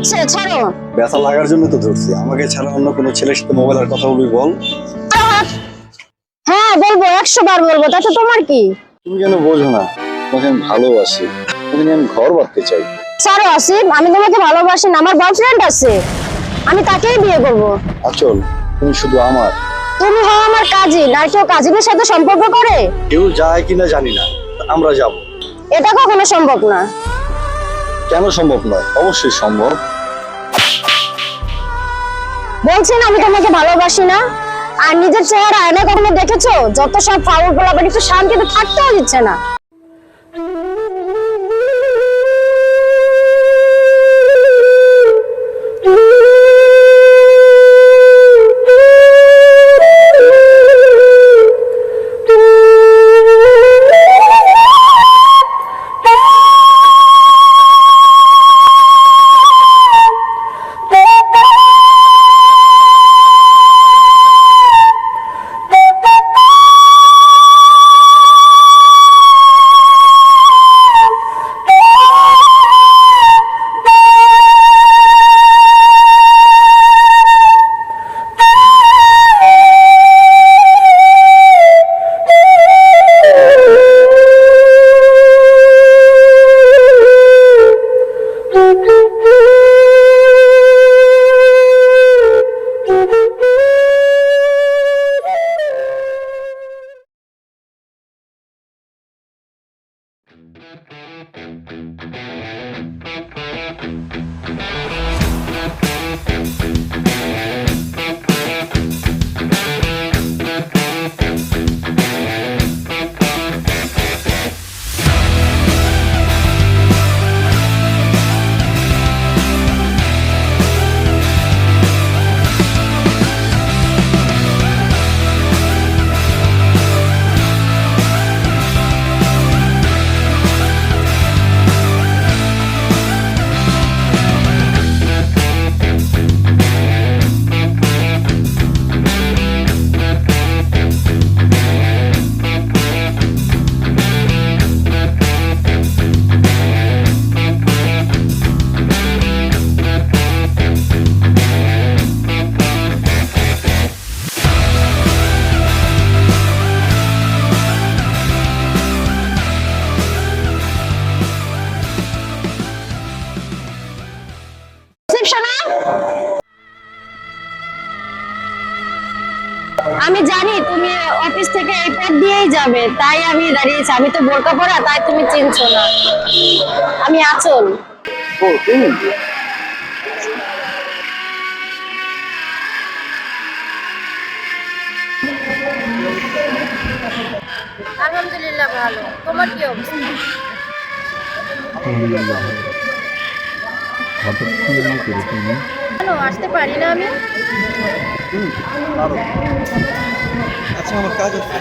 লাগছে, ছাড়ো। ব্যথা লাগার জন্য তো ধরছি, আমাকে ছাড়া অন্য কোনো ছেলের সাথে মোবাইল আর কথা বলবি বল? হ্যাঁ বলবো, 100 বার বলবো, তাতে তোমার কি? তুমি কেন বোঝো না? তোমাকে আমি ভালোবাসি, তুমি আমি ঘর বাঁধতে চাই। ছাড়ো আসিফ, আমি তোমাকে ভালোবাসি না, আমার বয়ফ্রেন্ড আছে, আমি তাকেই বিয়ে করব। আচল, তুমি শুধু আমার। তুমি হও আমার কাজিন, আর কেউ কাজিনের সাথে সম্পর্ক করে? কেউ যায় কিনা জানি না, আমরা যাব। এটা কখনো সম্ভব না। কেন সম্ভব নয়? অবশ্যই সম্ভব। বলছি না আমি তোমাকে ভালোবাসি না। আর নিজের চেহারা আয়না কখনো দেখেছো? যত সব ফাউল বলা, একটু শান্তিতে থাকতেও দিচ্ছে না। আমি জানি তুমি অফিস থেকে এই পথ দিয়েই যাবে, তাই আমি দাঁড়িয়েছি। আমি তো বোরকা পরা, তাই তুমি চিনছো না। আমি আঁচল। ও তুমি? আলহামদুলিল্লাহ ভালো, তোমার কি অবস্থা? কেন আসতে পারি না আমি? আচ্ছা, আমার কাজ আছে।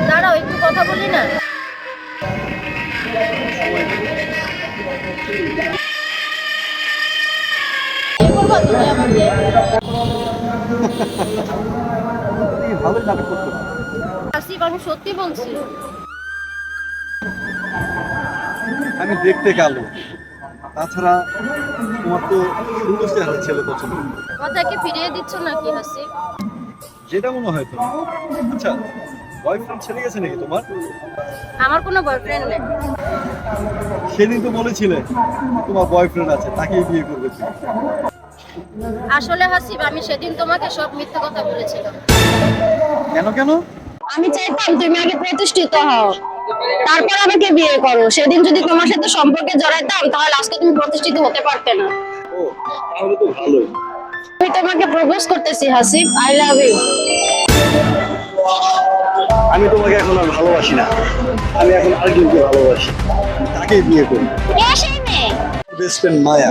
দাঁড়াও একটু কথা বলি না। কি করবা তুমি আমাকে? ভালোই নাটক করতে। আসিফ, আমি সত্যি বলছি। আমি দেখতে কালো, তাছাড়া তোমার তো সুন্দর চেহারা ছেলে পছন্দ। কথা কি ফিরিয়ে দিচ্ছ নাকি হাসিফ? যেটা মনে হয় তোমার। আচ্ছা, বয়ফ্রেন্ড ছেড়ে গেছে নাকি তোমার? আমার কোনো বয়ফ্রেন্ড নেই। সেদিন তো বলেছিলে তোমার বয়ফ্রেন্ড আছে, তাকেই বিয়ে করবে তুমি। আসলে হাসিফ, আমি সেদিন তোমাকে সব মিথ্যে কথা বলেছিলাম। কেন কেন? আমি চাইতাম তুমি আগে প্রতিষ্ঠিত হও, তারপর আমাকে বিয়ে করো। সেদিন যদি তোমার সাথে সম্পর্কে জড়াইতাম, তাহলে আজকে তুমি প্রতিষ্ঠিত হতে পারতে না। ও, তাহলে তো ভালোই। আমি তোমাকে প্রপোজ করতেছি হাসিফ, আই লাভ ইউ। আমি তোমাকে এখন আর ভালোবাসি না, আমি এখন আরেকজনকে ভালোবাসি, তাকেই বিয়ে করি। কে সেই মেয়ে? বেস্ট ফ্রেন্ড মায়া।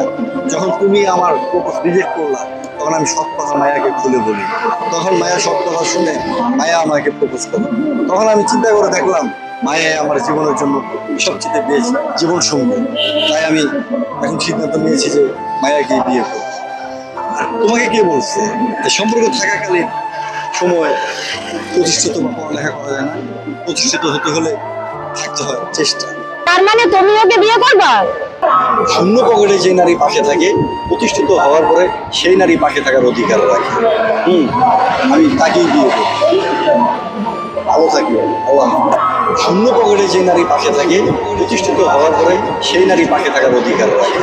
যখন তুমি আমার প্রপোজ রিজেক্ট করলা, তখন আমি সব কথা মায়াকে খুলে বলি। তখন মায়া সব কথা শুনে মায়া আমাকে প্রপোজ করলো। তখন আমি চিন্তা করে দেখলাম মায়াই আমার জীবনের জন্য সবচেয়ে বেস্ট জীবন সঙ্গী। তাই আমি এখন সিদ্ধান্ত নিয়েছি যে মায়াকে বিয়ে করবো। আর তোমাকে কে বলছে যে সম্পর্ক থাকাকালীন সময় প্রতিষ্ঠিত বা পড়ালেখা করা যায় না? প্রতিষ্ঠিত হতে হলে থাকতে হয় চেষ্টা। তার মানে তুমি ওকে বিয়ে করবা? শূন্য পকেটে যে নারী পাশে থাকে, প্রতিষ্ঠিত হওয়ার পরে সেই নারী পাশে থাকার অধিকার রাখে। আমি তাকেই বিয়ে করি। ভালো থাকি, আল্লাহ হাফেজ। শূন্য পকেটে যে নারী পাশে থাকে, প্রতিষ্ঠিত হওয়ার পরে সেই নারী পাশে থাকার অধিকার রাখে।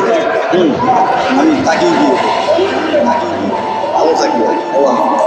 আমি তাকেই বিয়ে করি। ভালো থাকি, আল্লাহ হাফেজ।